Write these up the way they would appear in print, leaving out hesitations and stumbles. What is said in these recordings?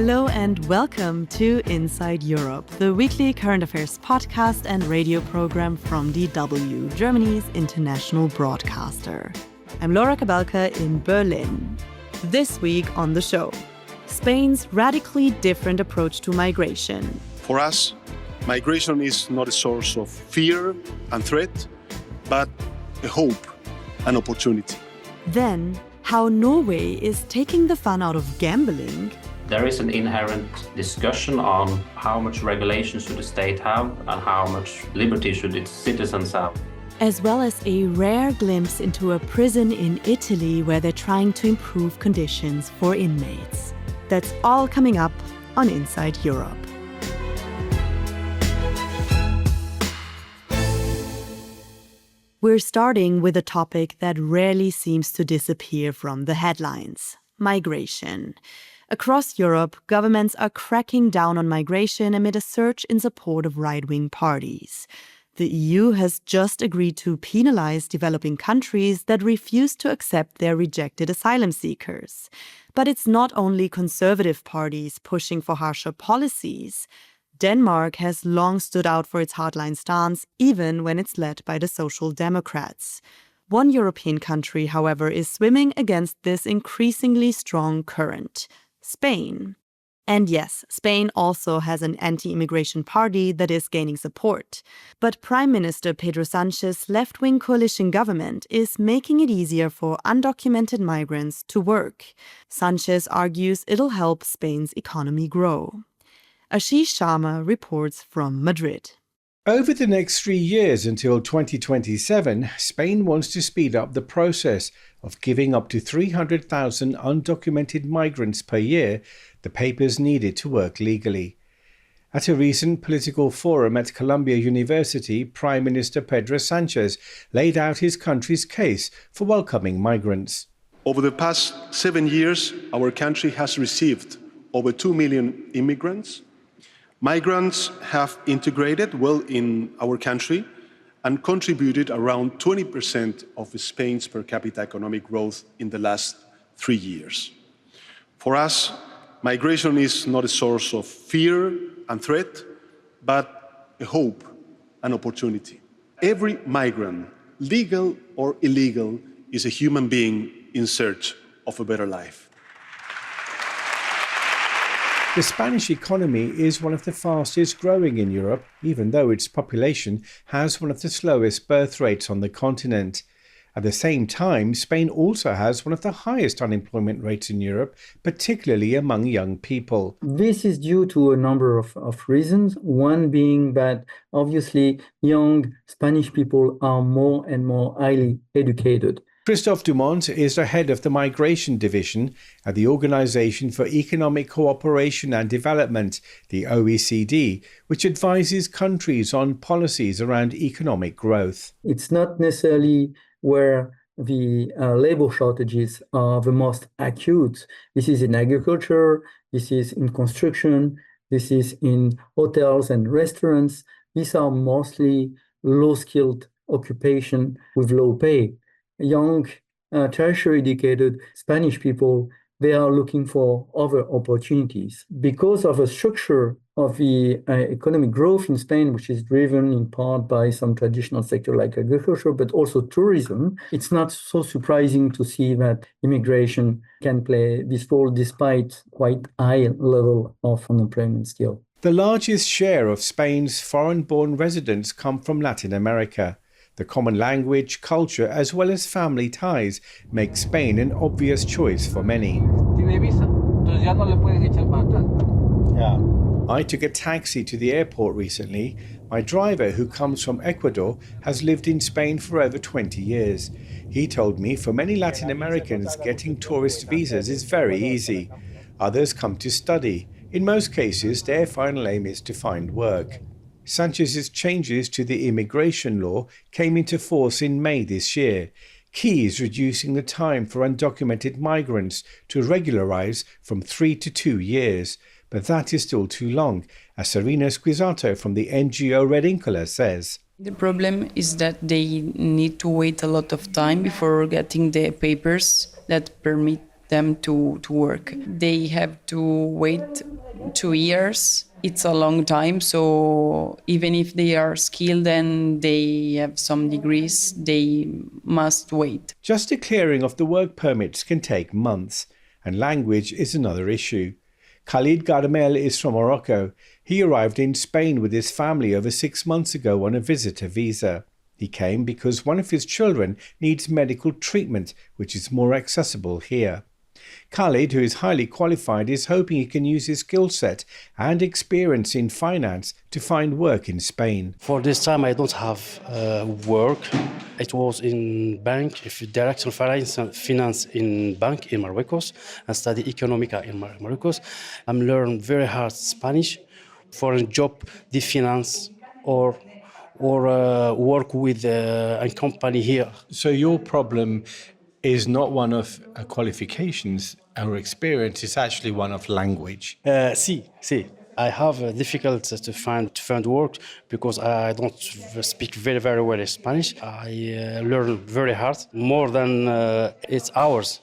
Hello and welcome to Inside Europe, the weekly current affairs podcast and radio program from DW, Germany's international broadcaster. I'm Laura Kabelka in Berlin. This week on the show, Spain's radically different approach to migration. For us, migration is not a source of fear and threat, but a hope and opportunity. Then, how Norway is taking the fun out of gambling. There is an inherent discussion on how much regulation should the state have and how much liberty should its citizens have. As well as a rare glimpse into a prison in Italy where they're trying to improve conditions for inmates. That's all coming up on Inside Europe. We're starting with a topic that rarely seems to disappear from the headlines: migration. Across Europe, governments are cracking down on migration amid a surge in support of right-wing parties. The EU has just agreed to penalize developing countries that refuse to accept their rejected asylum seekers. But it's not only conservative parties pushing for harsher policies. Denmark has long stood out for its hardline stance, even when it's led by the Social Democrats. One European country, however, is swimming against this increasingly strong current: Spain. And yes, Spain also has an anti-immigration party that is gaining support. But Prime Minister Pedro Sanchez's left-wing coalition government is making it easier for undocumented migrants to work. Sanchez argues it'll help Spain's economy grow. Ashish Sharma reports from Madrid. Over the next 3 years until 2027, Spain wants to speed up the process of giving up to 300,000 undocumented migrants per year the papers needed to work legally. At a recent political forum at Columbia University, Prime Minister Pedro Sanchez laid out his country's case for welcoming migrants. Over the past 7 years, our country has received over 2 million immigrants. Migrants have integrated well in our country and contributed around 20% of Spain's per capita economic growth in the last 3 years. For us, migration is not a source of fear and threat, but a hope and opportunity. Every migrant, legal or illegal, is a human being in search of a better life. The Spanish economy is one of the fastest growing in Europe, even though its population has one of the slowest birth rates on the continent. At the same time, Spain also has one of the highest unemployment rates in Europe, particularly among young people. This is due to a number of reasons. One being that obviously young Spanish people are more and more highly educated. Christophe Dumont is the head of the Migration Division at the Organization for Economic Cooperation and Development, the OECD, which advises countries on policies around economic growth. It's not necessarily where the labor shortages are the most acute. This is in agriculture, this is in construction, this is in hotels and restaurants. These are mostly low-skilled occupation with low pay. Young, tertiary educated Spanish people, they are looking for other opportunities. Because of the structure of the economic growth in Spain, which is driven in part by some traditional sector like agriculture, but also tourism, it's not so surprising to see that immigration can play this role despite quite high level of unemployment still. The largest share of Spain's foreign-born residents come from Latin America. The common language, culture, as well as family ties make Spain an obvious choice for many. I took a taxi to the airport recently. My driver, who comes from Ecuador, has lived in Spain for over 20 years. He told me for many Latin Americans, getting tourist visas is very easy. Others come to study. In most cases, their final aim is to find work. Sanchez's changes to the immigration law came into force in May this year. Key is reducing the time for undocumented migrants to regularize from 3 to 2 years. But that is still too long, as Serena Squisato from the NGO Red Incola says. The problem is that they need to wait a lot of time before getting the papers that permit them to work. They have to wait 2 years. It's a long time, so even if they are skilled and they have some degrees, they must wait. Just the clearing of the work permits can take months, and language is another issue. Khalid Garmel is from Morocco. He arrived in Spain with his family over 6 months ago on a visitor visa. He came because one of his children needs medical treatment, which is more accessible here. Khalid, who is highly qualified, is hoping he can use his skill set and experience in finance to find work in Spain. For this time, I don't have work. It was in bank, direction finance in bank in Marruecos, and study economica in Marruecos. I'm learning very hard Spanish for a job, the finance or work with a company here. So your problem is not one of qualifications or experience, it's actually one of language. See. I have difficulty to find work because I don't speak very well Spanish. I learn very hard, more than 8 hours.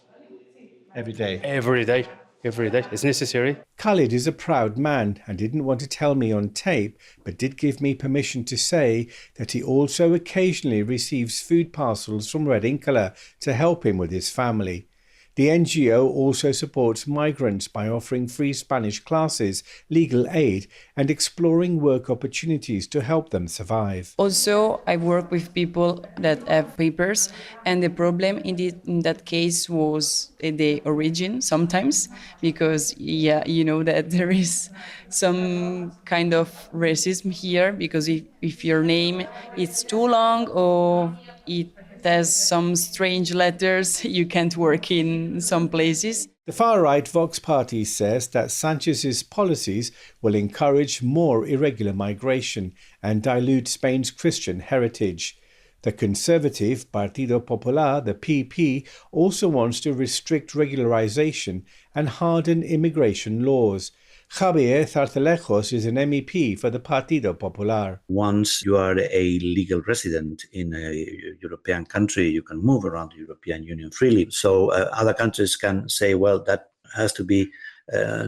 Every day? Every day. It's necessary. Khalid is a proud man and didn't want to tell me on tape, but did give me permission to say that he also occasionally receives food parcels from Red Incala to help him with his family. The NGO also supports migrants by offering free Spanish classes, legal aid, and exploring work opportunities to help them survive. Also, I work with people that have papers, and the problem in that case was the origin sometimes, because, you know that there is some kind of racism here, because if your name is too long or it has some strange letters, you can't work in some places. The far-right Vox party says that Sanchez's policies will encourage more irregular migration and dilute Spain's Christian heritage. The conservative Partido Popular, the PP, also wants to restrict regularization and harden immigration laws. Javier Zarcelejos is an MEP for the Partido Popular. Once you are a legal resident in a European country, you can move around the European Union freely. So other countries can say, well, that has to be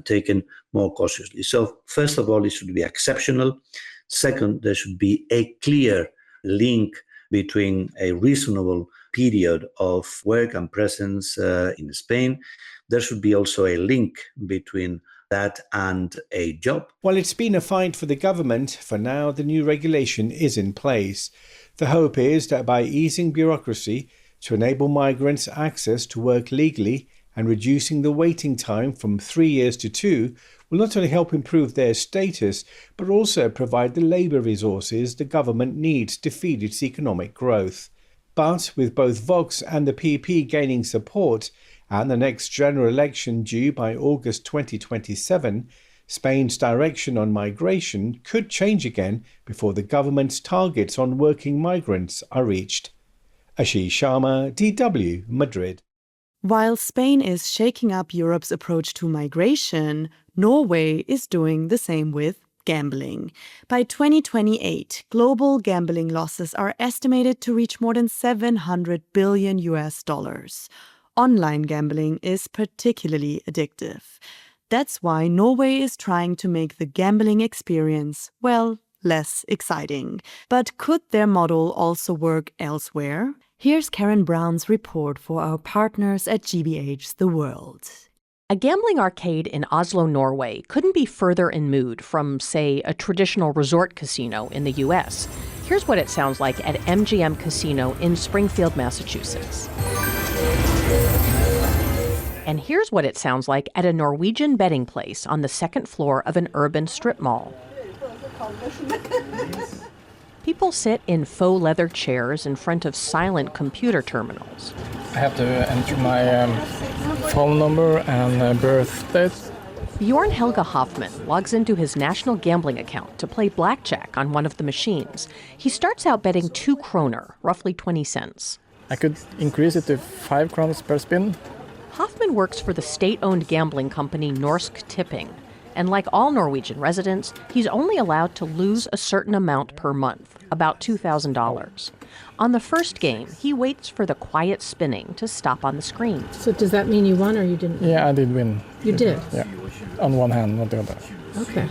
taken more cautiously. So first of all, it should be exceptional. Second, there should be a clear link between a reasonable period of work and presence in Spain. There should be also a link between that and a job. While it's been a fight for the government, for now the new regulation is in place. The hope is that by easing bureaucracy to enable migrants access to work legally and reducing the waiting time from 3 years to 2 will not only help improve their status, but also provide the labour resources the government needs to feed its economic growth. But with both Vox and the PP gaining support, and the next general election due by August 2027, Spain's direction on migration could change again before the government's targets on working migrants are reached. Ashish Sharma, DW, Madrid. While Spain is shaking up Europe's approach to migration, Norway is doing the same with gambling. By 2028, global gambling losses are estimated to reach more than $700 billion. Online gambling is particularly addictive. That's why Norway is trying to make the gambling experience, well, less exciting. But could their model also work elsewhere? Here's Karen Brown's report for our partners at GBH The World. A gambling arcade in Oslo, Norway couldn't be further in mood from, say, a traditional resort casino in the U.S. Here's what it sounds like at MGM Casino in Springfield, Massachusetts. And here's what it sounds like at a Norwegian betting place on the second floor of an urban strip mall. People sit in faux leather chairs in front of silent computer terminals. I have to enter my phone number and birth date. Bjorn Helge Hoffman logs into his national gambling account to play blackjack on one of the machines. He starts out betting 2 kroner, roughly 20 cents. I could increase it to 5 crowns per spin. Hoffman works for the state-owned gambling company Norsk Tipping, And like all Norwegian residents, he's only allowed to lose a certain amount per month, about $2,000. On the first game, he waits for the quiet spinning to stop on the screen. So does that mean you won or you didn't? Yeah, I did win. You did? Yeah. On one hand, not the other. Okay.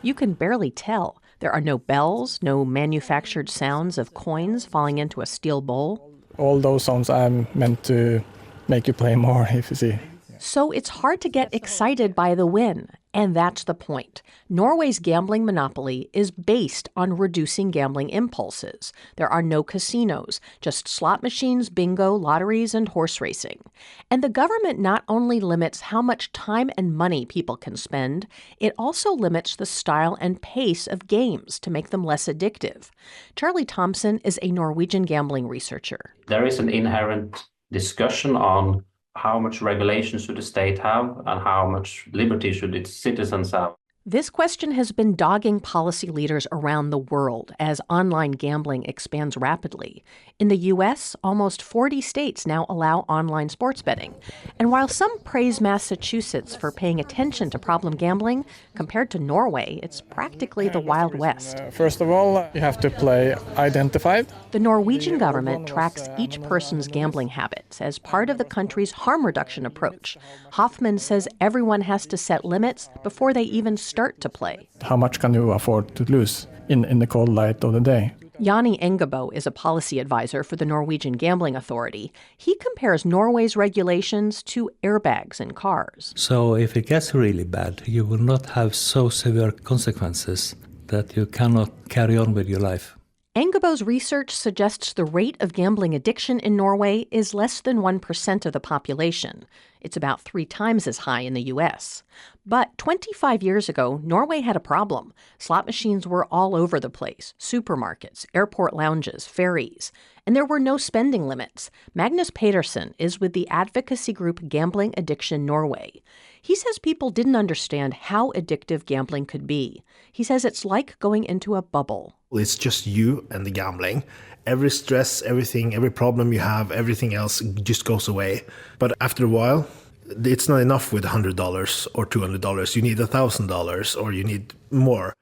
You can barely tell. There are no bells, no manufactured sounds of coins falling into a steel bowl. All those sounds are meant to make you play more, if you see. So it's hard to get excited by the win. And that's the point. Norway's gambling monopoly is based on reducing gambling impulses. There are no casinos, just slot machines, bingo, lotteries, and horse racing. And the government not only limits how much time and money people can spend, it also limits the style and pace of games to make them less addictive. Charlie Thompson is a Norwegian gambling researcher. There is an inherent discussion on how much regulation should the state have and how much liberty should its citizens have. This question has been dogging policy leaders around the world as online gambling expands rapidly. In the U.S., almost 40 states now allow online sports betting. And while some praise Massachusetts for paying attention to problem gambling, compared to Norway, it's practically the Wild West. First of all, you have to play identified. The Norwegian government tracks each person's gambling habits as part of the country's harm reduction approach. Hoffman says everyone has to set limits before they even start to play. How much can you afford to lose in the cold light of the day? Jani Engebo is a policy advisor for the Norwegian Gambling Authority. He compares Norway's regulations to airbags in cars. So if it gets really bad, you will not have so severe consequences that you cannot carry on with your life. Engebo's research suggests the rate of gambling addiction in Norway is less than 1% of the population. It's about 3 times as high in the U.S. But 25 years ago, Norway had a problem. Slot machines were all over the place: supermarkets, airport lounges, ferries. And there were no spending limits. Magnus Pedersen is with the advocacy group Gambling Addiction Norway. He says people didn't understand how addictive gambling could be. He says it's like going into a bubble. It's just you and the gambling. Every stress, everything, every problem you have, everything else just goes away. But after a while, it's not enough with $100 or $200. You need $1,000 or you need more.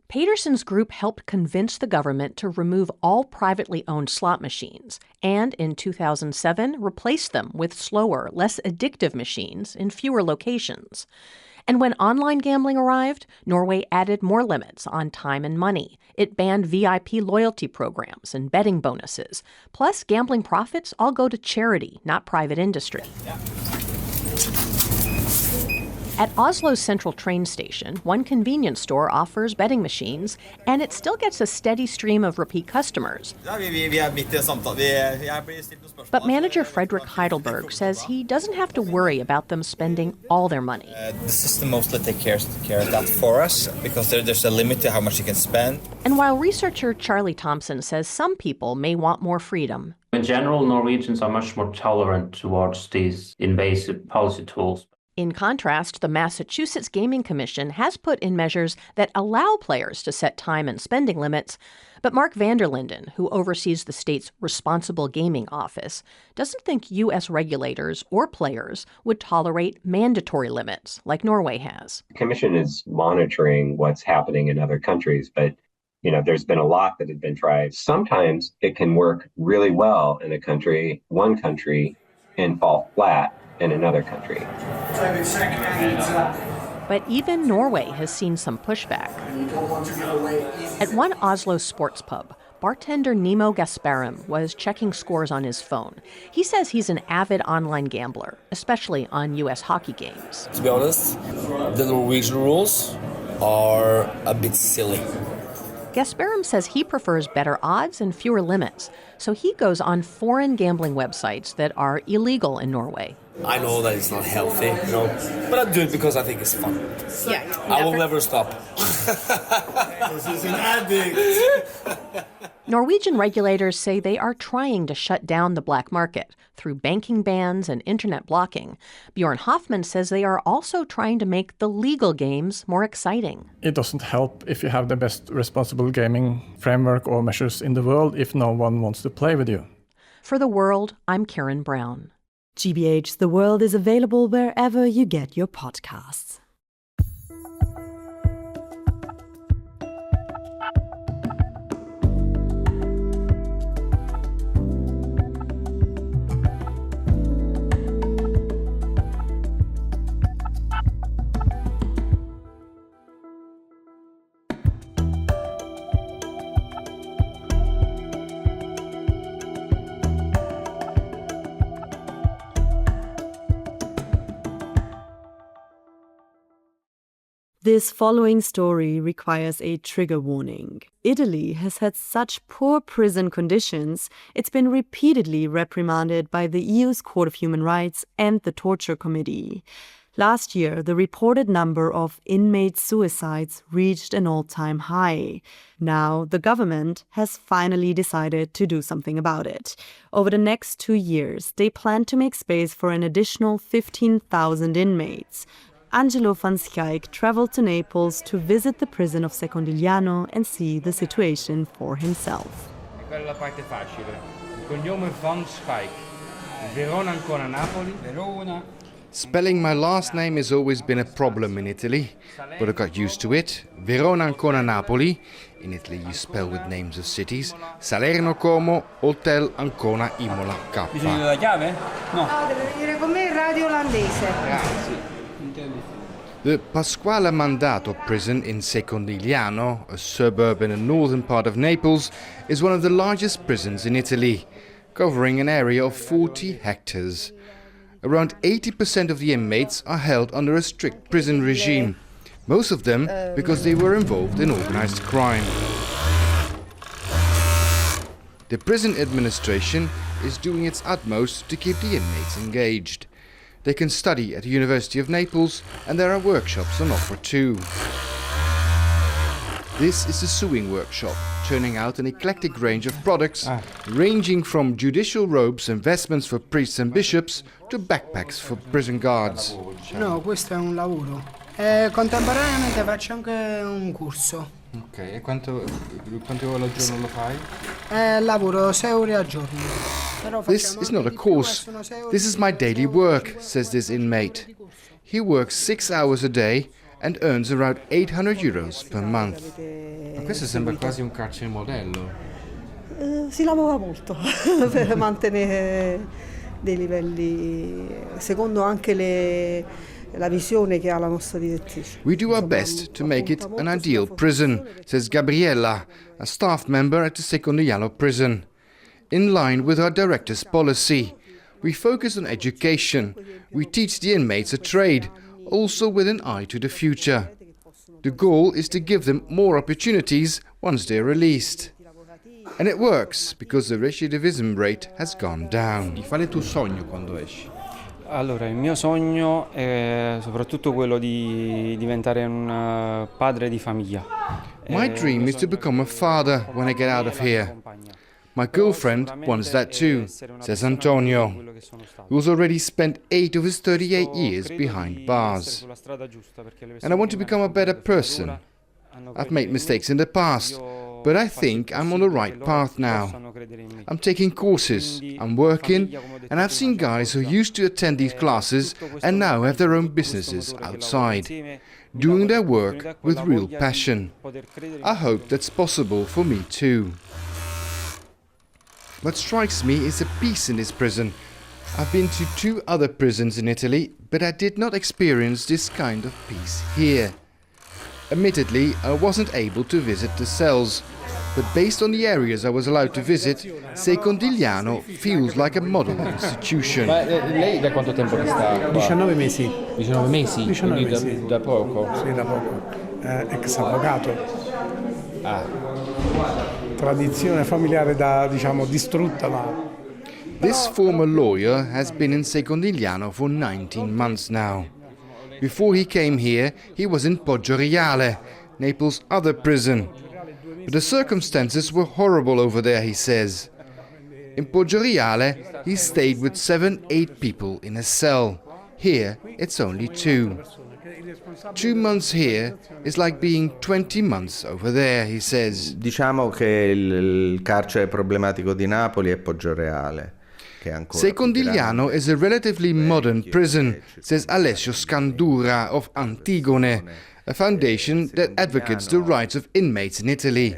Pedersen's group helped convince the government to remove all privately owned slot machines and, in 2007, replace them with slower, less addictive machines in fewer locations. And when online gambling arrived, Norway added more limits on time and money. It banned VIP loyalty programs and betting bonuses. Plus, gambling profits all go to charity, not private industry. At Oslo's central train station, one convenience store offers betting machines, and it still gets a steady stream of repeat customers. But manager Fredrik Heidelberg says he doesn't have to worry about them spending all their money. The system mostly takes care of that for us, because there's a limit to how much you can spend. And while researcher Charlie Thompson says some people may want more freedom, in general, Norwegians are much more tolerant towards these invasive policy tools. In contrast, the Massachusetts Gaming Commission has put in measures that allow players to set time and spending limits, but Mark Vanderlinden, who oversees the state's Responsible Gaming Office, doesn't think U.S. regulators or players would tolerate mandatory limits like Norway has. The Commission is monitoring what's happening in other countries, but there's been a lot that have been tried. Sometimes it can work really well in one country, and fall flat in another country. But even Norway has seen some pushback. At one Oslo sports pub, bartender Nemo Gasparim was checking scores on his phone. He says he's an avid online gambler, especially on U.S. hockey games. To be honest, the Norwegian rules are a bit silly. Gasparim says he prefers better odds and fewer limits, so he goes on foreign gambling websites that are illegal in Norway. I know that it's not healthy, but I do it because I think it's fun. Yeah, I will never stop. This is an addict. Norwegian regulators say they are trying to shut down the black market through banking bans and internet blocking. Bjorn Hoffman says they are also trying to make the legal games more exciting. It doesn't help if you have the best responsible gaming framework or measures in the world if no one wants to play with you. For The World, I'm Karen Brown. GBH The World is available wherever you get your podcasts. This following story requires a trigger warning. Italy has had such poor prison conditions, it's been repeatedly reprimanded by the EU's Court of Human Rights and the Torture Committee. Last year, the reported number of inmate suicides reached an all-time high. Now, the government has finally decided to do something about it. Over the next 2 years, they plan to make space for an additional 15,000 inmates. Angelo van Schaik traveled to Naples to visit the prison of Secondigliano and see the situation for himself. Quella è la parte facile. Il cognome van Schaik. Verona, Ancona, Napoli. Verona. Spelling my last name has always been a problem in Italy, but I got used to it. Verona, Ancona, Napoli. In Italy you spell with names of cities. Salerno, Como, Hotel, Ancona, Imola, K. Bisogna la chiave? No. No, deve venire con me il radio olandese. Grazie. The Pasquale Mandato prison in Secondigliano, a suburb in the northern part of Naples, is one of the largest prisons in Italy, covering an area of 40 hectares. Around 80% of the inmates are held under a strict prison regime, most of them because they were involved in organized crime. The prison administration is doing its utmost to keep the inmates engaged. They can study at the University of Naples, and there are workshops on offer too. This is the sewing workshop, turning out an eclectic range of products, ranging from judicial robes and vestments for priests and bishops to backpacks for prison guards. No, questo è un lavoro. Contemporaneamente faccio anche un corso. Ok, e quante ore al giorno lo fai? Lavoro 6 ore al giorno. This is not a course. This is my daily work, says this inmate. He works 6 hours a day and earns around 800 euros per month. Ma questo sembra quasi un carcere modello. Si lavora molto per mantenere dei livelli, secondo anche la visione che ha la nostra direttrice. We do our best to make it an ideal prison, says Gabriella, a staff member at the Secondigliano prison. In line with our director's policy, we focus on education. We teach the inmates a trade, also with an eye to the future. The goal is to give them more opportunities once they're released. And it works, because the recidivism rate has gone down. Qual è il tuo sogno quando esci? Allora, il mio sogno è soprattutto quello di diventare un padre di famiglia. My dream is to become a father when I get out of here. My girlfriend wants that too, says Antonio, who's already spent 8 of his 38 years behind bars. And I want to become a better person. I've made mistakes in the past, but I think I'm on the right path now. I'm taking courses, I'm working, and I've seen guys who used to attend these classes and now have their own businesses outside, doing their work with real passion. I hope that's possible for me too. What strikes me is the peace in this prison. I've been to 2 other prisons in Italy, but I did not experience this kind of peace here. Admittedly, I wasn't able to visit the cells, but based on the areas I was allowed to visit, Secondigliano feels like a model institution. Ma lei da quanto tempo che sta qua? 19 mesi. 19 mesi? 19 mesi. Da poco? Sì, da poco. Ex avvocato. Tradizione familiare distrutta, ma... This former lawyer has been in Secondigliano for 19 months now. Before he came here, he was in Poggioreale, Naples' other prison. But the circumstances were horrible over there, he says. In Poggioreale, he stayed with 7-8 people in a cell. Here, it's only 2. 2 months here is like being 20 months over there, he says. Diciamo che il carcere problematico di Napoli è Poggioreale. Secondigliano is a relatively modern prison, says Alessio Scandura of Antigone, a foundation that advocates the rights of inmates in Italy.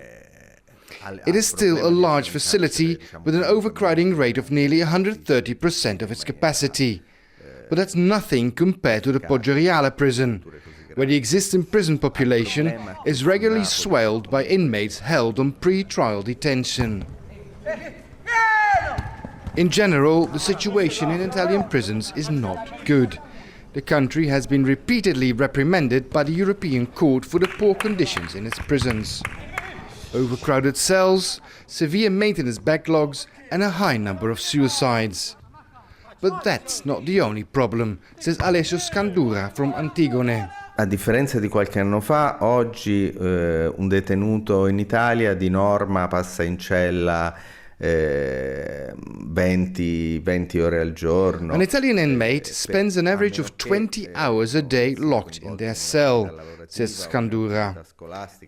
It is still a large facility with an overcrowding rate of nearly 130% of its capacity. But that's nothing compared to the Poggioreale prison, where the existing prison population is regularly swelled by inmates held on pre-trial detention. In general, the situation in Italian prisons is not good. The country has been repeatedly reprimanded by the European Court for the poor conditions in its prisons. Overcrowded cells, severe maintenance backlogs and a high number of suicides. But that's not the only problem, says Alessio Scandura from Antigone. A differenza di qualche anno fa, oggi un detenuto in Italia di norma passa in cella 20 ore al giorno. An Italian inmate spends an average of 20 hours a day locked in their cell, says Scandura,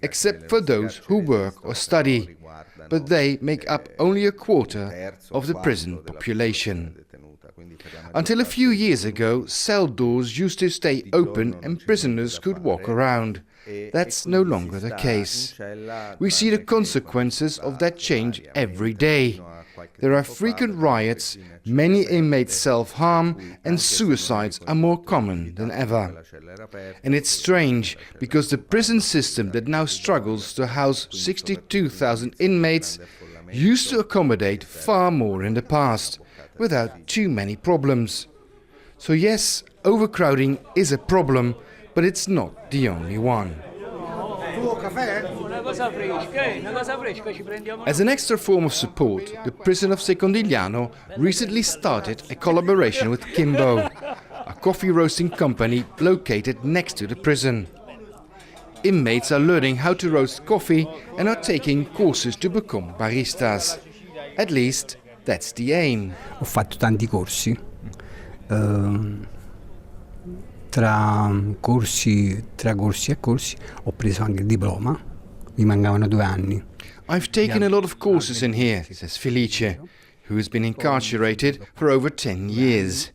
except for those who work or study, but they make up only a quarter of the prison population. Until a few years ago, cell doors used to stay open and prisoners could walk around. That's no longer the case. We see the consequences of that change every day. There are frequent riots, many inmates self-harm, and suicides are more common than ever. And it's strange, because the prison system that now struggles to house 62,000 inmates used to accommodate far more in the past, without too many problems. So yes, overcrowding is a problem, but it's not the only one. As an extra form of support, the prison of Secondigliano recently started a collaboration with Kimbo, a coffee roasting company located next to the prison. Inmates are learning how to roast coffee and are taking courses to become baristas. At least, that's the aim. Ho fatto tanti corsi. Tra corsi e corsi ho preso anche il diploma. Mi mancavano 2 anni. I've taken a lot of courses in here, says Felice, who has been incarcerated for over 10 years.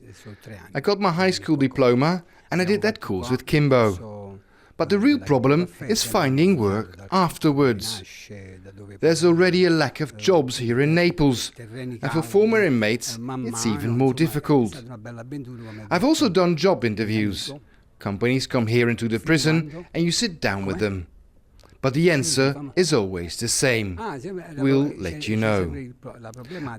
I got my high school diploma and I did that course with Kimbo. But the real problem is finding work afterwards. There's already a lack of jobs here in Naples, and for former inmates, it's even more difficult. I've also done job interviews. Companies come here into the prison and you sit down with them. But the answer is always the same. We'll let you know.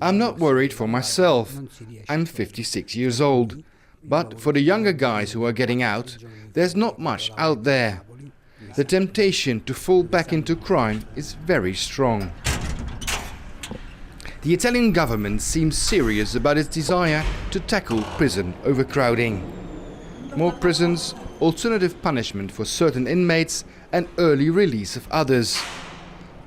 I'm not worried for myself. I'm 56 years old. But for the younger guys who are getting out, there's not much out there. The temptation to fall back into crime is very strong. The Italian government seems serious about its desire to tackle prison overcrowding. More prisons, alternative punishment for certain inmates, and early release of others.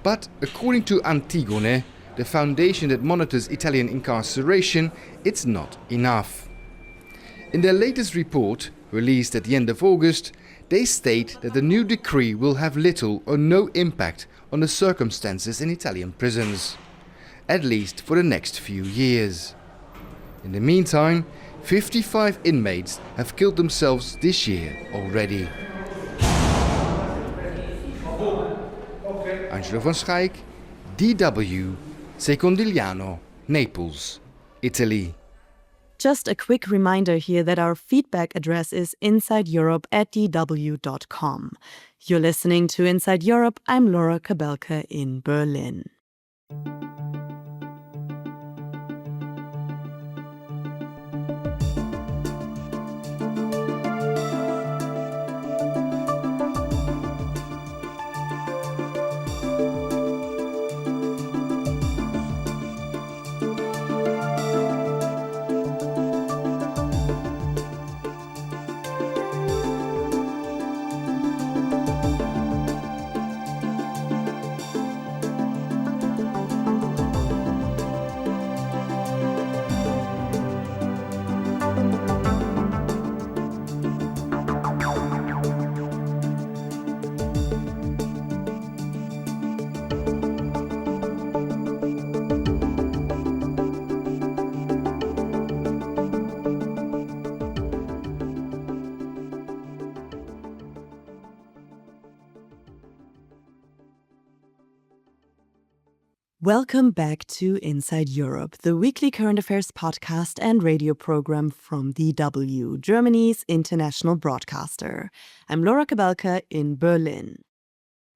But according to Antigone, the foundation that monitors Italian incarceration, it's not enough. In their latest report, released at the end of August, they state that the new decree will have little or no impact on the circumstances in Italian prisons, at least for the next few years. In the meantime, 55 inmates have killed themselves this year already. Angelo van Schaik, DW, Secondigliano, Naples, Italy. Just a quick reminder here that our feedback address is insideeurope@dw.com. You're listening to Inside Europe. I'm Laura Kabelka in Berlin. Welcome back to Inside Europe, the weekly current affairs podcast and radio program from DW, Germany's international broadcaster. I'm Laura Kabelka in Berlin.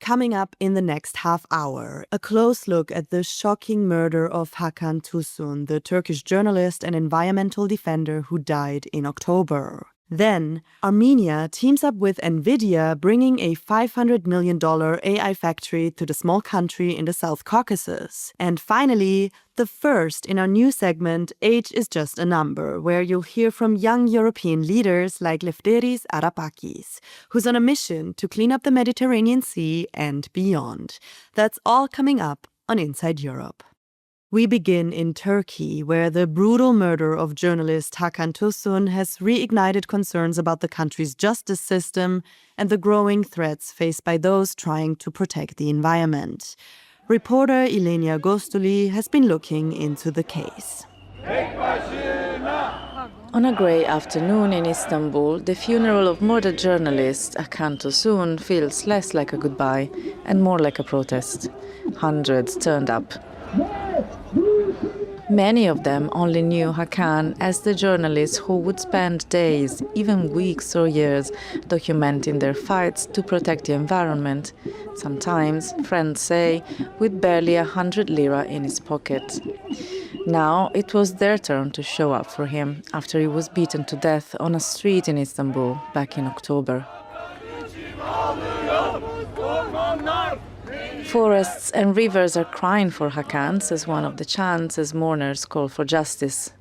Coming up in the next half hour, a close look at the shocking murder of Hakan Tosun, the Turkish journalist and environmental defender who died in October. Then, Armenia teams up with NVIDIA, bringing a $500 million AI factory to the small country in the South Caucasus. And finally, the first in our new segment, Age is Just a Number, where you'll hear from young European leaders like Lefteris Arapakis, who's on a mission to clean up the Mediterranean Sea and beyond. That's all coming up on Inside Europe. We begin in Turkey, where the brutal murder of journalist Hakan Tosun has reignited concerns about the country's justice system and the growing threats faced by those trying to protect the environment. Reporter Ilenia Gostuli has been looking into the case. On a grey afternoon in Istanbul, the funeral of murdered journalist Hakan Tosun feels less like a goodbye and more like a protest. Hundreds turned up. Many of them only knew Hakan as the journalist who would spend days, even weeks or years, documenting their fights to protect the environment. Sometimes, friends say, with barely 100 lira in his pocket. Now it was their turn to show up for him after he was beaten to death on a street in Istanbul back in October. Forests and rivers are crying for Hakan, says one of the chants as mourners call for justice.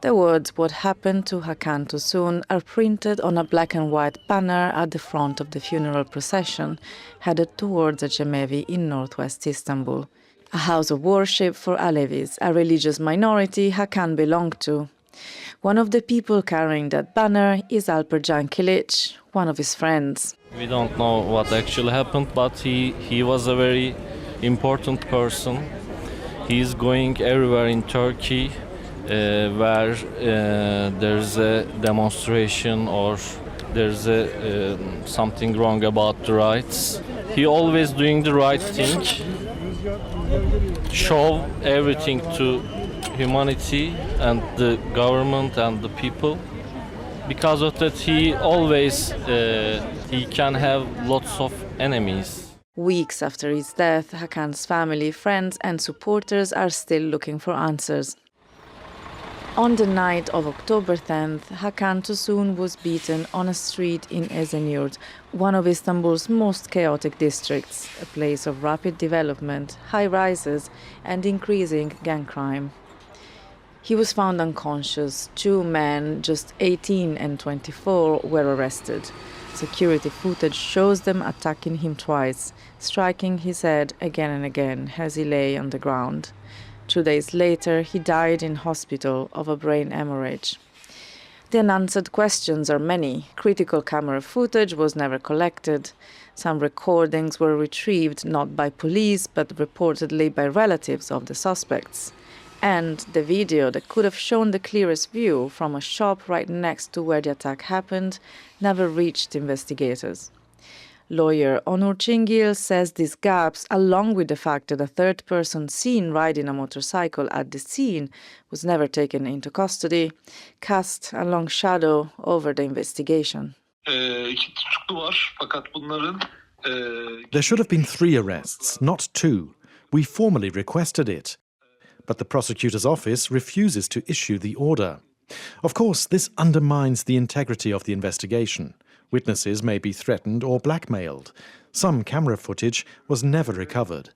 The words "What happened to Hakan Tosun" are printed on a black and white banner at the front of the funeral procession, headed towards a Cemevi in northwest Istanbul, a house of worship for Alevis, a religious minority Hakan belonged to. One of the people carrying that banner is Alper Cankilic, one of his friends. We don't know what actually happened, but he was a very important person. He is going everywhere in Turkey where there's a demonstration or there's something wrong about the rights. He always doing the right thing, show everything to humanity and the government and the people. Because of that, he always he can have lots of enemies. Weeks after his death, Hakan's family, friends and supporters are still looking for answers. On the night of October 10th, Hakan Tosun was beaten on a street in Esenyurt, one of Istanbul's most chaotic districts, a place of rapid development, high rises and increasing gang crime. He was found unconscious. 2 men, just 18 and 24, were arrested. Security footage shows them attacking him twice, striking his head again and again as he lay on the ground. 2 days later, he died in hospital of a brain hemorrhage. The unanswered questions are many. Critical camera footage was never collected. Some recordings were retrieved not by police, but reportedly by relatives of the suspects. And the video that could have shown the clearest view from a shop right next to where the attack happened never reached investigators. Lawyer Onur Cingil says these gaps, along with the fact that a third person seen riding a motorcycle at the scene was never taken into custody, cast a long shadow over the investigation. There should have been 3 arrests, not 2. We formally requested it. But the prosecutor's office refuses to issue the order. Of course, this undermines the integrity of the investigation. Witnesses may be threatened or blackmailed. Some camera footage was never recovered.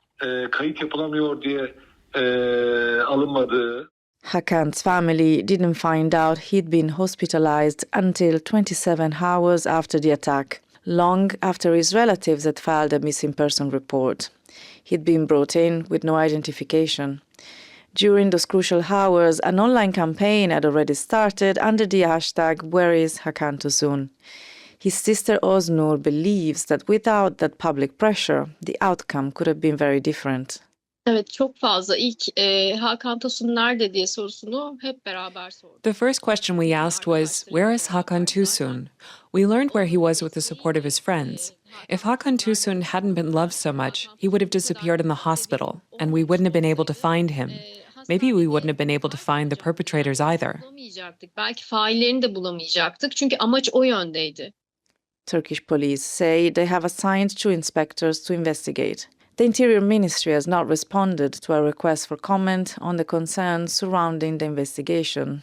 Hakan's family didn't find out he'd been hospitalized until 27 hours after the attack, long after his relatives had filed a missing person report. He'd been brought in with no identification. During those crucial hours, an online campaign had already started under the hashtag "Where is Hakan Tosun?" His sister Oznur believes that without that public pressure, the outcome could have been very different. Evet, çok fazla. İlk Hakan Tosun nerede diye sorusunu hep beraber sorduk. The first question we asked was, where is Hakan Tosun? We learned where he was with the support of his friends. If Hakan Tosun hadn't been loved so much, he would have disappeared in the hospital, and we wouldn't have been able to find him. Maybe we wouldn't have been able to find the perpetrators either. Belki faillerini de bulamayacaktık çünkü amaç o yöndeydi. Turkish police say they have assigned 2 inspectors to investigate. The Interior Ministry has not responded to a request for comment on the concerns surrounding the investigation.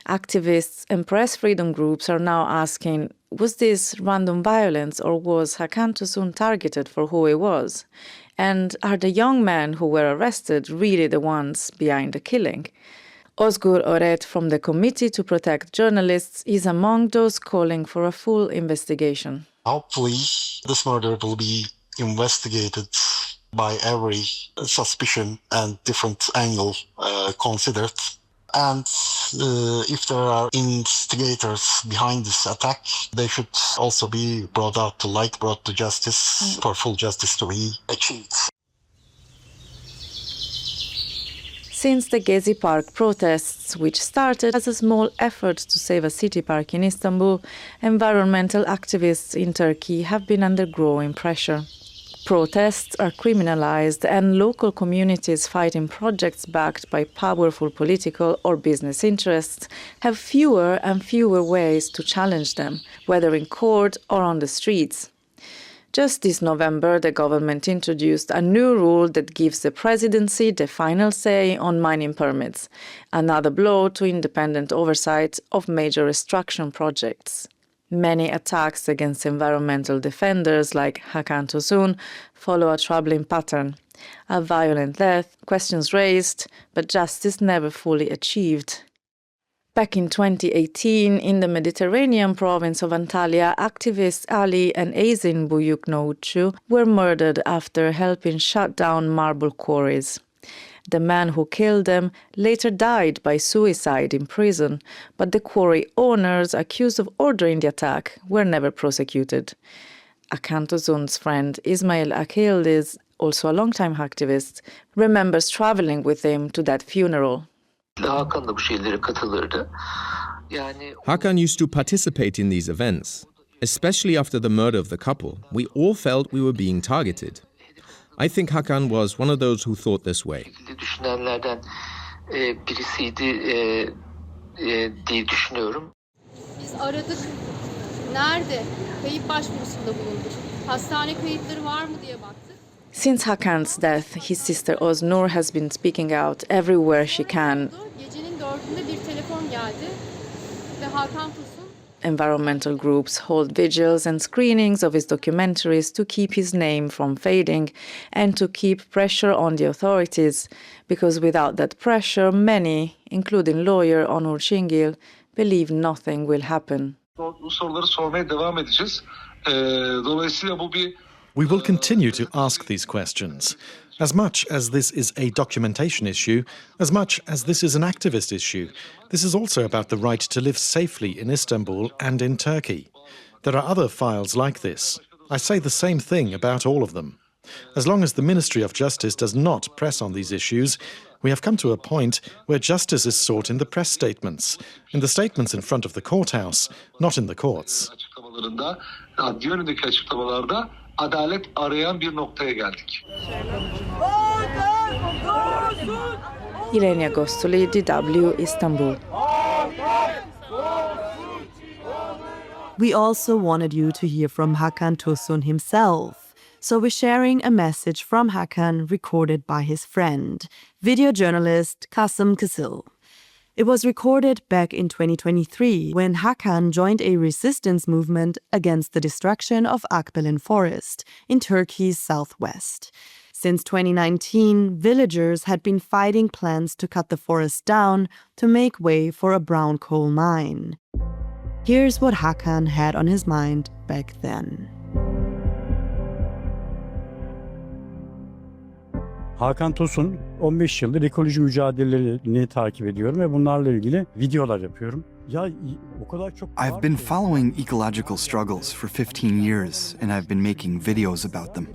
Activists and press freedom groups are now asking, was this random violence or was Hakan Tosun targeted for who he was? And are the young men who were arrested really the ones behind the killing? Özgür Öret from the Committee to Protect Journalists is among those calling for a full investigation. Hopefully, this murder will be investigated by every suspicion and different angle considered. And if there are instigators behind this attack, they should also be brought out to light, brought to justice for full justice to be achieved. Since the Gezi Park protests, which started as a small effort to save a city park in Istanbul, environmental activists in Turkey have been under growing pressure. Protests are criminalized and local communities fighting projects backed by powerful political or business interests have fewer and fewer ways to challenge them, whether in court or on the streets. Just this November, the government introduced a new rule that gives the presidency the final say on mining permits, another blow to independent oversight of major extraction projects. Many attacks against environmental defenders like Hakan Tosun follow a troubling pattern. A violent death, questions raised, but justice never fully achieved. Back in 2018, in the Mediterranean province of Antalya, activists Ali and Ezin Buyuknoğlu were murdered after helping shut down marble quarries. The man who killed them later died by suicide in prison, but the quarry owners accused of ordering the attack were never prosecuted. Hakan Tosun's friend Ismail Akildiz, also a longtime activist, remembers traveling with him to that funeral. Hakan used to participate in these events. Especially after the murder of the couple, we all felt we were being targeted. I think Hakan was one of those who thought this way. Biz aradık. Nerede? Kayıp başvurusunda bulunduk. Hastane kayıtları var mı diye baktık. Since Hakan's death, his sister Oznur has been speaking out everywhere she can. Gecenin 4'ünde bir telefon geldi ve Hakan Tosun. Environmental groups hold vigils and screenings of his documentaries to keep his name from fading and to keep pressure on the authorities, because without that pressure, many, including lawyer Onur Çingil, believe nothing will happen. We will continue to ask these questions. As much as this is a documentation issue, as much as this is an activist issue, this is also about the right to live safely in Istanbul and in Turkey. There are other files like this. I say the same thing about all of them. As long as the Ministry of Justice does not press on these issues, we have come to a point where justice is sought in the press statements, in the statements in front of the courthouse, not in the courts. Adalet arayan bir noktaya geldik. Irenia Gostoli, DW, Istanbul. We also wanted you to hear from Hakan Tosun himself, so we're sharing a message from Hakan recorded by his friend, video journalist Kasım Kızıl. It was recorded back in 2023 when Hakan joined a resistance movement against the destruction of Akbelen Forest in Turkey's southwest. Since 2019, villagers had been fighting plans to cut the forest down to make way for a brown coal mine. Here's what Hakan had on his mind back then. Hakan Tosun, 15 yıldır ekoloji mücadelelerini takip ediyorum ve bunlarla ilgili videolar yapıyorum. I've been following ecological struggles for 15 years and I've been making videos about them.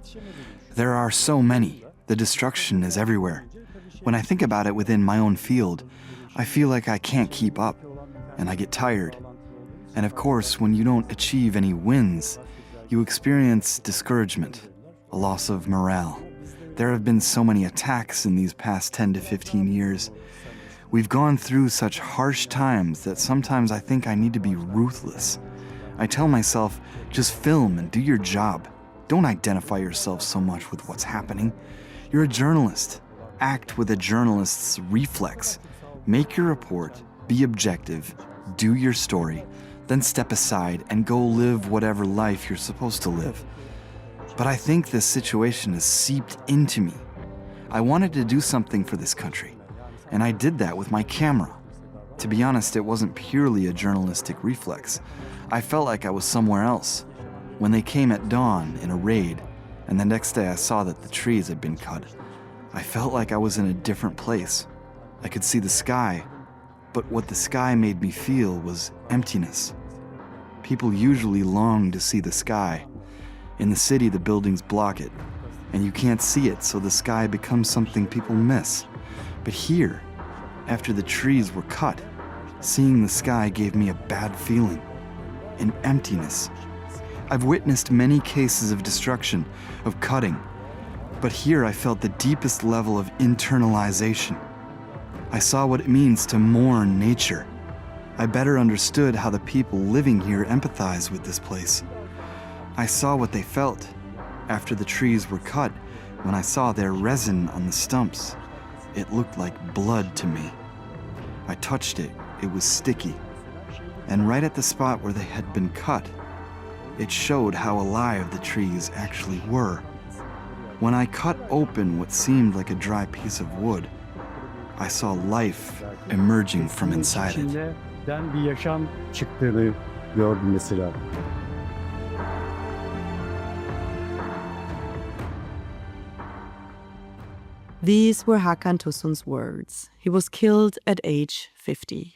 There are so many. The destruction is everywhere. When I think about it within my own field, I feel like I can't keep up and I get tired. And of course, when you don't achieve any wins, you experience discouragement, a loss of morale. There have been so many attacks in these past 10 to 15 years. We've gone through such harsh times that sometimes I think I need to be ruthless. I tell myself, just film and do your job. Don't identify yourself so much with what's happening. You're a journalist. Act with a journalist's reflex. Make your report Be objective, do your story, then step aside and go live whatever life you're supposed to live. But I think this situation has seeped into me. I wanted to do something for this country, and I did that with my camera. To be honest, it wasn't purely a journalistic reflex. I felt like I was somewhere else. When they came at dawn in a raid, and the next day I saw that the trees had been cut, I felt like I was in a different place. I could see the sky, but what the sky made me feel was emptiness. People usually long to see the sky. In the city, the buildings block it, and you can't see it, so the sky becomes something people miss. But here, after the trees were cut, seeing the sky gave me a bad feeling, an emptiness. I've witnessed many cases of destruction, of cutting, but here I felt the deepest level of internalization. I saw what it means to mourn nature. I better understood how the people living here empathize with this place. I saw what they felt after the trees were cut when I saw their resin on the stumps. It looked like blood to me. I touched it, it was sticky. And right at the spot where they had been cut, it showed how alive the trees actually were. When I cut open what seemed like a dry piece of wood, I saw life emerging from inside it. Bir yaşam çıktığını gördüm mesela. These were Hakan Tosun's words. He was killed at age 50.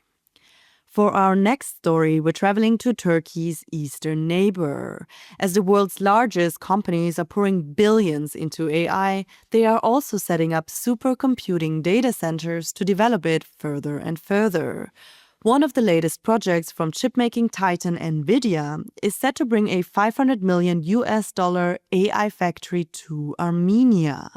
For our next story, we're traveling to Turkey's eastern neighbor. As the world's largest companies are pouring billions into AI, they are also setting up supercomputing data centers to develop it further and further. One of the latest projects from chipmaking titan NVIDIA is set to bring a $500 million AI factory to Armenia.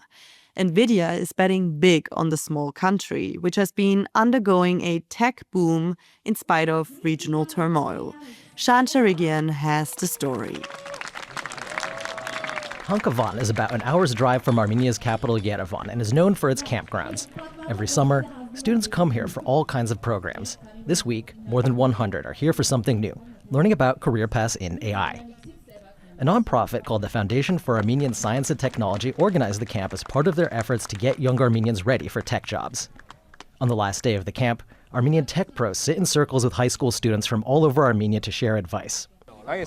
NVIDIA is betting big on the small country, which has been undergoing a tech boom in spite of regional turmoil. Shan Sharigian has the story. Hankavan is about an hour's drive from Armenia's capital Yerevan and is known for its campgrounds. Every summer, students come here for all kinds of programs. This week, more than 100 are here for something new, learning about career paths in AI. A nonprofit called the Foundation for Armenian Science and Technology organized the camp as part of their efforts to get young Armenians ready for tech jobs. On the last day of the camp, Armenian tech pros sit in circles with high school students from all over Armenia to share advice. One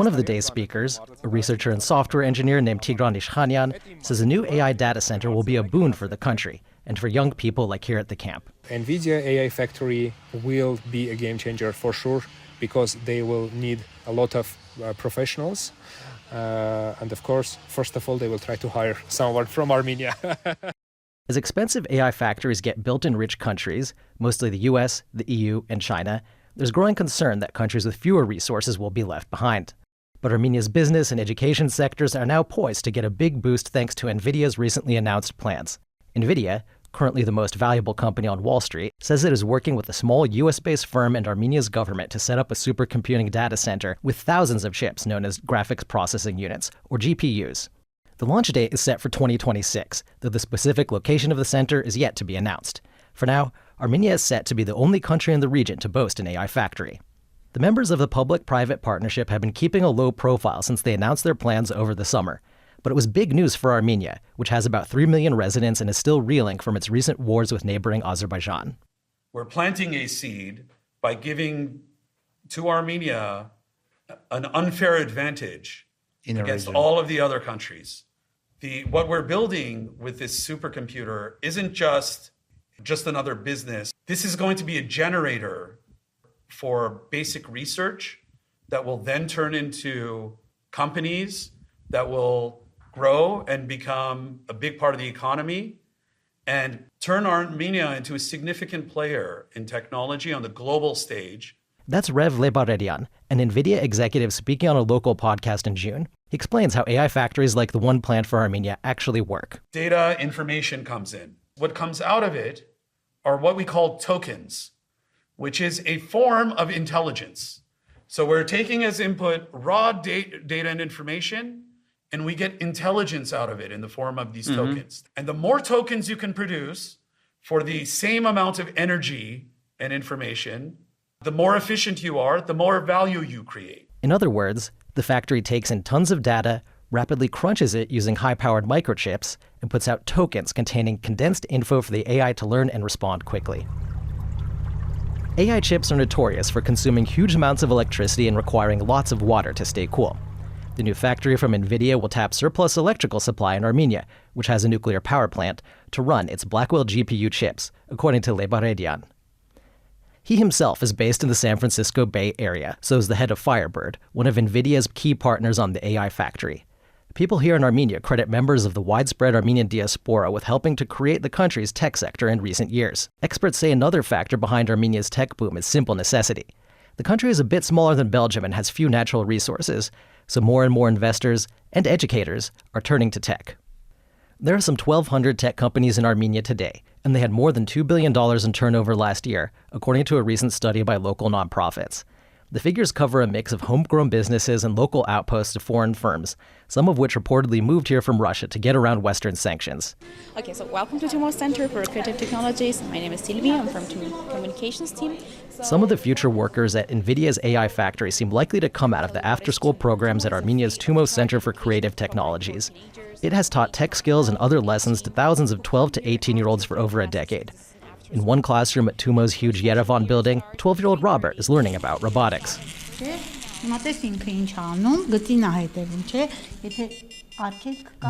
of the day's speakers, a researcher and software engineer named Tigran Ishkhanian, says a new AI data center will be a boon for the country and for young people like here at the camp. NVIDIA AI factory will be a game changer for sure, because they will need a lot of professionals. And of course, first of all, they will try to hire someone from Armenia. As expensive AI factories get built in rich countries, mostly the US, the EU, and China, there's growing concern that countries with fewer resources will be left behind. But Armenia's business and education sectors are now poised to get a big boost thanks to NVIDIA's recently announced plans. NVIDIA, currently the most valuable company on Wall Street, says it is working with a small US-based firm and Armenia's government to set up a supercomputing data center with thousands of chips known as graphics processing units, or GPUs. The launch date is set for 2026, though the specific location of the center is yet to be announced. For now, Armenia is set to be the only country in the region to boast an AI factory. The members of the public-private partnership have been keeping a low profile since they announced their plans over the summer. But it was big news for Armenia, which has about 3 million residents and is still reeling from its recent wars with neighboring Azerbaijan. We're planting a seed by giving to Armenia an unfair advantage against all of the other countries. What we're building with this supercomputer isn't just another business. This is going to be a generator for basic research that will then turn into companies that will grow and become a big part of the economy and turn Armenia into a significant player in technology on the global stage. That's Rev Lebaredian, an NVIDIA executive speaking on a local podcast in June. He explains how AI factories like the one planned for Armenia actually work. Data, information comes in. What comes out of it are what we call tokens, which is a form of intelligence. So we're taking as input raw data and information, and we get intelligence out of it in the form of these tokens. And the more tokens you can produce for the same amount of energy and information, the more efficient you are, the more value you create. In other words, the factory takes in tons of data, rapidly crunches it using high-powered microchips, and puts out tokens containing condensed info for the AI to learn and respond quickly. AI chips are notorious for consuming huge amounts of electricity and requiring lots of water to stay cool. The new factory from NVIDIA will tap surplus electrical supply in Armenia, which has a nuclear power plant, to run its Blackwell GPU chips, according to Lebaredian. He himself is based in the San Francisco Bay Area, so is the head of Firebird, one of NVIDIA's key partners on the AI factory. People here in Armenia credit members of the widespread Armenian diaspora with helping to create the country's tech sector in recent years. Experts say another factor behind Armenia's tech boom is simple necessity. The country is a bit smaller than Belgium and has few natural resources, so more and more investors and educators are turning to tech. There are some 1,200 tech companies in Armenia today, and they had more than $2 billion in turnover last year, according to a recent study by local nonprofits. The figures cover a mix of homegrown businesses and local outposts of foreign firms, some of which reportedly moved here from Russia to get around Western sanctions. Okay, so welcome to Timor Center for Creative Technologies. My name is Sylvia. I'm from the communications team. Some of the future workers at NVIDIA's AI factory seem likely to come out of the after-school programs at Armenia's Tumos Center for Creative Technologies. It has taught tech skills and other lessons to thousands of 12 to 18-year-olds for over a decade. In one classroom at Tumos' huge Yerevan building, 12-year-old Robert is learning about robotics.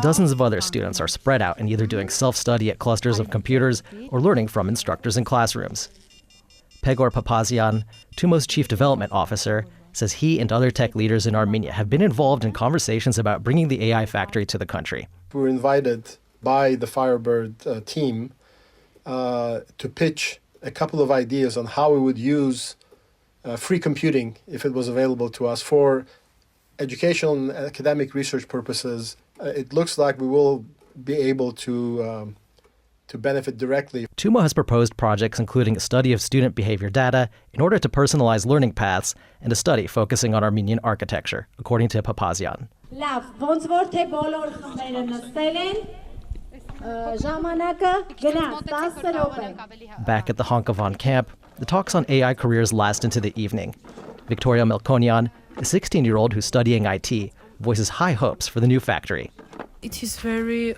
Dozens of other students are spread out and either doing self-study at clusters of computers or learning from instructors in classrooms. Pegor Papazian, Tumos' chief development officer, says he and other tech leaders in Armenia have been involved in conversations about bringing the AI factory to the country. We were invited by the Firebird team to pitch a couple of ideas on how we would use free computing, if it was available to us, for educational and academic research purposes. It looks like we will be able to benefit directly. Tumo has proposed projects including a study of student behavior data in order to personalize learning paths and a study focusing on Armenian architecture, according to Papazian. Back at the Hankovan camp, the talks on AI careers last into the evening. Victoria Melkonian, a 16-year-old who's studying IT, voices high hopes for the new factory. It is very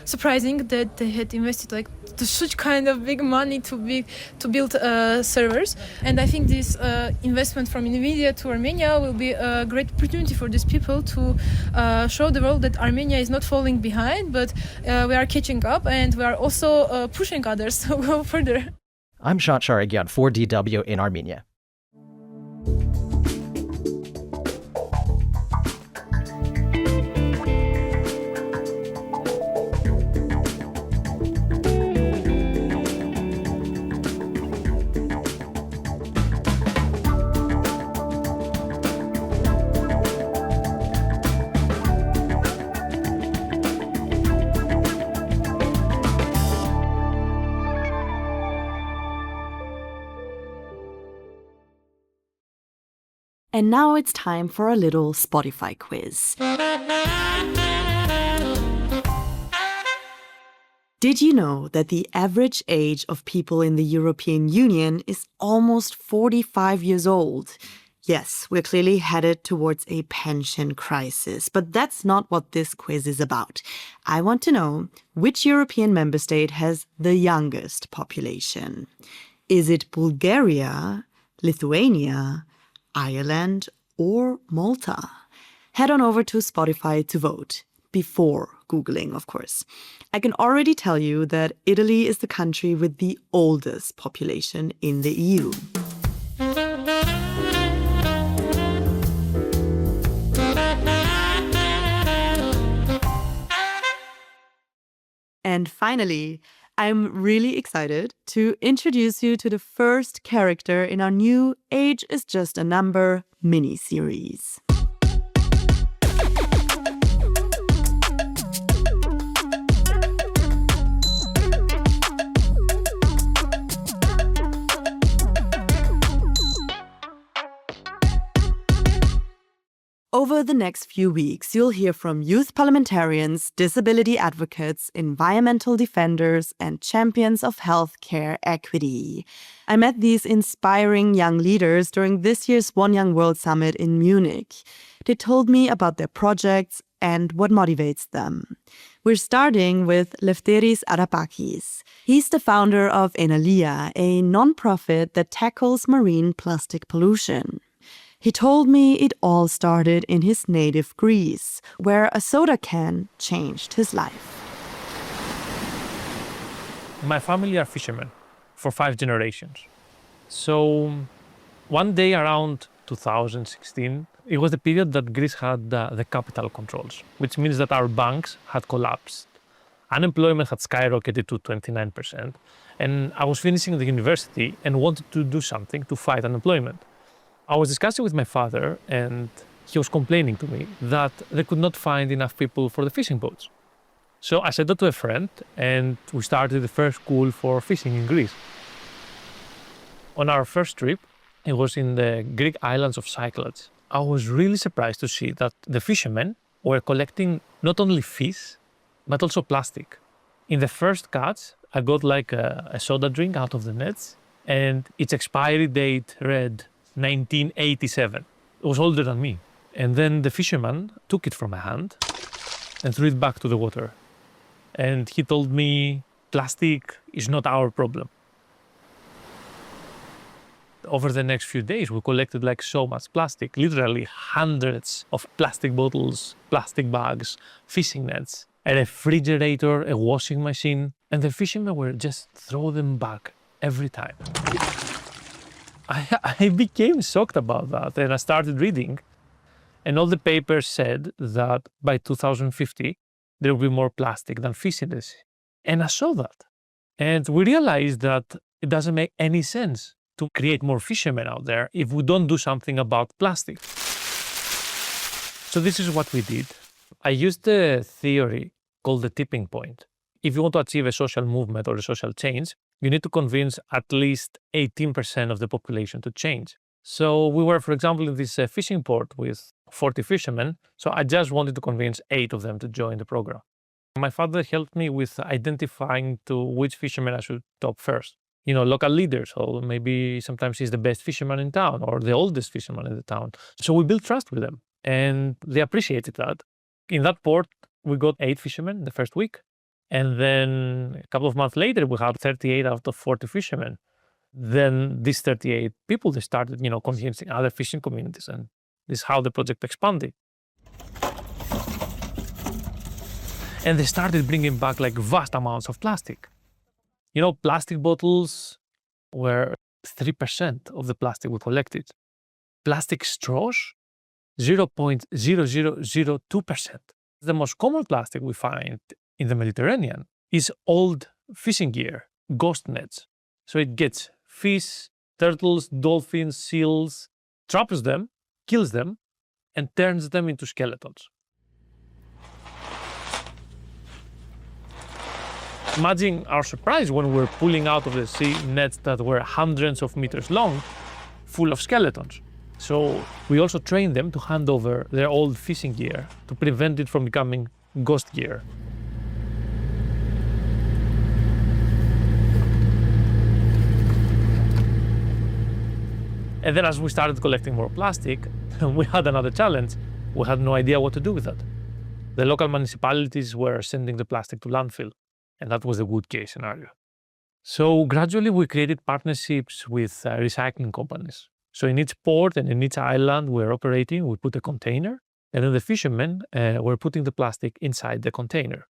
surprising that they had invested such kind of big money to build servers, and I think this investment from NVIDIA to Armenia will be a great opportunity for these people to show the world that Armenia is not falling behind, but we are catching up, and we are also pushing others to go further. I'm Shant Sharagyan for DW in Armenia. And now it's time for a little Spotify quiz. Did you know that the average age of people in the European Union is almost 45 years old? Yes, we're clearly headed towards a pension crisis, but that's not what this quiz is about. I want to know which European member state has the youngest population. Is it Bulgaria, Lithuania, Ireland, or Malta? Head on over to Spotify to vote, before Googling, of course. I can already tell you that Italy is the country with the oldest population in the EU. And finally, I'm really excited to introduce you to the first character in our new Age is Just a Number mini-series. Over the next few weeks, you'll hear from youth parliamentarians, disability advocates, environmental defenders, and champions of healthcare equity. I met these inspiring young leaders during this year's One Young World Summit in Munich. They told me about their projects and what motivates them. We're starting with Lefteris Arapakis. He's the founder of Enalia, a nonprofit that tackles marine plastic pollution. He told me it all started in his native Greece, where a soda can changed his life. My family are fishermen for 5 generations. So one day around 2016, it was the period that Greece had the capital controls, which means that our banks had collapsed. Unemployment had skyrocketed to 29%. And I was finishing the university and wanted to do something to fight unemployment. I was discussing with my father, and he was complaining to me that they could not find enough people for the fishing boats. So I said that to a friend, and we started the first school for fishing in Greece. On our first trip, it was in the Greek islands of Cyclades. I was really surprised to see that the fishermen were collecting not only fish, but also plastic. In the first catch, I got like a soda drink out of the nets, and its expiry date read 1987. It was older than me. And then the fisherman took it from my hand and threw it back to the water. And he told me, plastic is not our problem. Over the next few days, we collected like so much plastic, literally hundreds of plastic bottles, plastic bags, fishing nets, a refrigerator, a washing machine, and the fishermen were just throw them back every time. I became shocked about that, and I started reading, and all the papers said that by 2050, there will be more plastic than fish in the sea. And I saw that. And we realized that it doesn't make any sense to create more fishermen out there if we don't do something about plastic. So this is what we did. I used a theory called the tipping point. If you want to achieve a social movement or a social change, you need to convince at least 18% of the population to change. So we were, for example, in this fishing port with 40 fishermen. So I just wanted to convince 8 of them to join the program. My father helped me with identifying to which fishermen I should top first. You know, local leaders, or maybe sometimes he's the best fisherman in town or the oldest fisherman in the town. So we built trust with them, and they appreciated that. In that port, we got 8 fishermen the first week. And then a couple of months later, we had 38 out of 40 fishermen. Then these 38 people, they started, convincing other fishing communities. And this is how the project expanded. And they started bringing back like vast amounts of plastic. Plastic bottles were 3% of the plastic we collected. Plastic straws, 0.0002%. The most common plastic we find in the Mediterranean is old fishing gear, ghost nets. So it gets fish, turtles, dolphins, seals, traps them, kills them, and turns them into skeletons. Imagine our surprise when we were pulling out of the sea nets that were hundreds of meters long, full of skeletons. So we also trained them to hand over their old fishing gear to prevent it from becoming ghost gear. And then as we started collecting more plastic, we had another challenge. We had no idea what to do with that. The local municipalities were sending the plastic to landfill, and that was a good case scenario. So gradually we created partnerships with recycling companies. So in each port and in each island we're operating, we put a container, and then the fishermen were putting the plastic inside the container.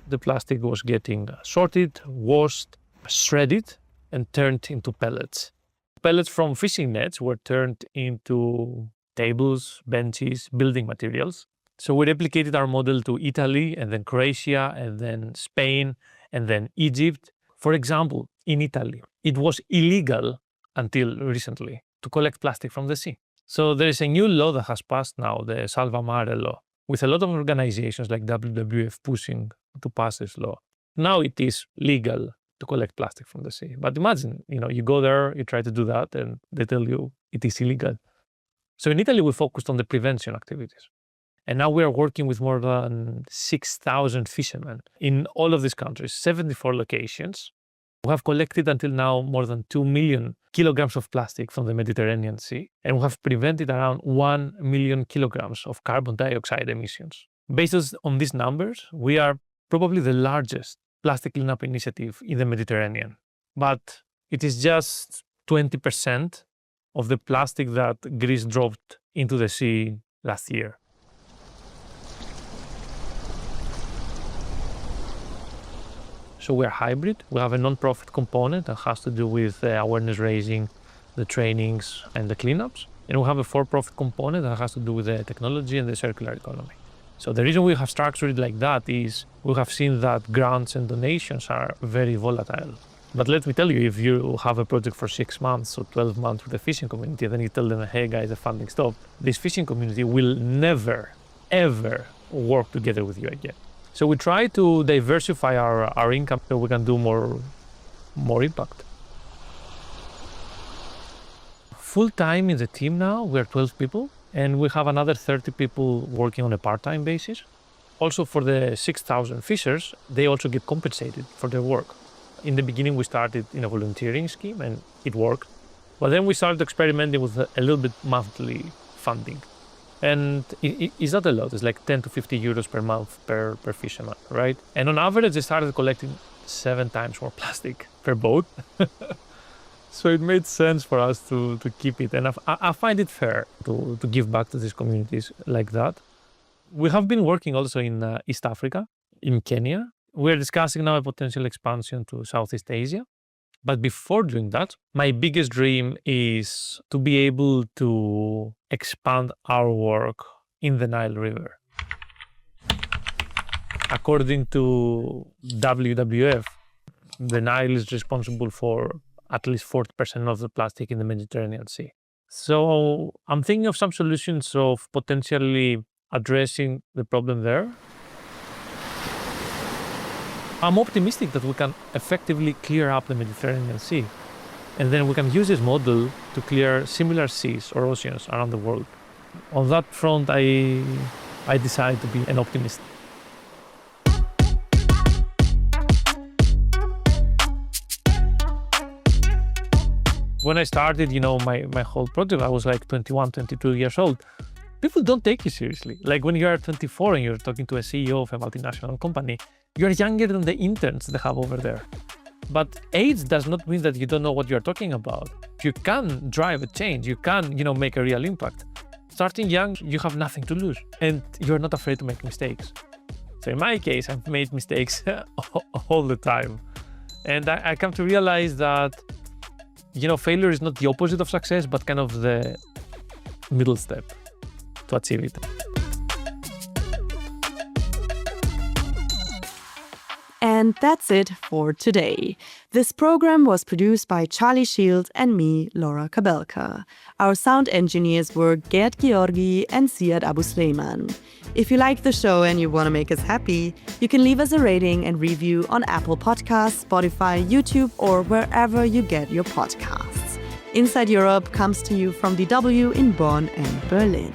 The plastic was getting sorted, washed, shredded, and turned into pellets. Pellets from fishing nets were turned into tables, benches, building materials. So we replicated our model to Italy, and then Croatia, and then Spain, and then Egypt. For example, in Italy, it was illegal until recently to collect plastic from the sea. So there is a new law that has passed now, the Salva Mare law, with a lot of organizations like WWF pushing to pass this law. Now it is legal to collect plastic from the sea. But imagine, you go there, you try to do that, and they tell you it is illegal. So in Italy, we focused on the prevention activities. And now we are working with more than 6,000 fishermen in all of these countries, 74 locations. We have collected until now more than 2 million kilograms of plastic from the Mediterranean Sea, and we have prevented around 1 million kilograms of carbon dioxide emissions. Based on these numbers, we are probably the largest plastic cleanup initiative in the Mediterranean. But it is just 20% of the plastic that Greece dropped into the sea last year. So we are hybrid. We have a non-profit component that has to do with awareness raising, the trainings and the cleanups. And we have a for-profit component that has to do with the technology and the circular economy. So the reason we have structured it like that is we have seen that grants and donations are very volatile. But let me tell you, if you have a project for 6 months or 12 months with the fishing community, then you tell them, hey guys, the funding stopped, this fishing community will never, ever work together with you again. So we try to diversify our income so we can do more impact. Full-time in the team now, we're 12 people, and we have another 30 people working on a part-time basis. Also for the 6,000 fishers, they also get compensated for their work. In the beginning, we started in a volunteering scheme, and it worked. But then we started experimenting with a little bit monthly funding. And it's not a lot. It's like 10 to 50 euros per month per fisherman, right? And on average, they started collecting 7 times more plastic per boat. So it made sense for us to keep it. And I find it fair to give back to these communities like that. We have been working also in East Africa, in Kenya. We're discussing now a potential expansion to Southeast Asia. But before doing that, my biggest dream is to be able to expand our work in the Nile River. According to WWF, the Nile is responsible for at least 40% of the plastic in the Mediterranean Sea. So I'm thinking of some solutions of potentially addressing the problem there. I'm optimistic that we can effectively clear up the Mediterranean Sea, and then we can use this model to clear similar seas or oceans around the world. On that front, I decided to be an optimist. When I started, my whole project, I was like 21, 22 years old. People don't take you seriously. Like when you are 24 and you're talking to a CEO of a multinational company, you're younger than the interns they have over there. But age does not mean that you don't know what you're talking about. You can drive a change. You can, make a real impact. Starting young, you have nothing to lose, and you're not afraid to make mistakes. So in my case, I've made mistakes all the time. And I come to realize that, failure is not the opposite of success, but kind of the middle step to achieve it. And that's it for today. This program was produced by Charlie Shield and me, Laura Kabelka. Our sound engineers were Gerd Georgi and Siad Abu Sleiman. If you like the show and you want to make us happy, you can leave us a rating and review on Apple Podcasts, Spotify, YouTube, or wherever you get your podcasts. Inside Europe comes to you from DW in Bonn and Berlin.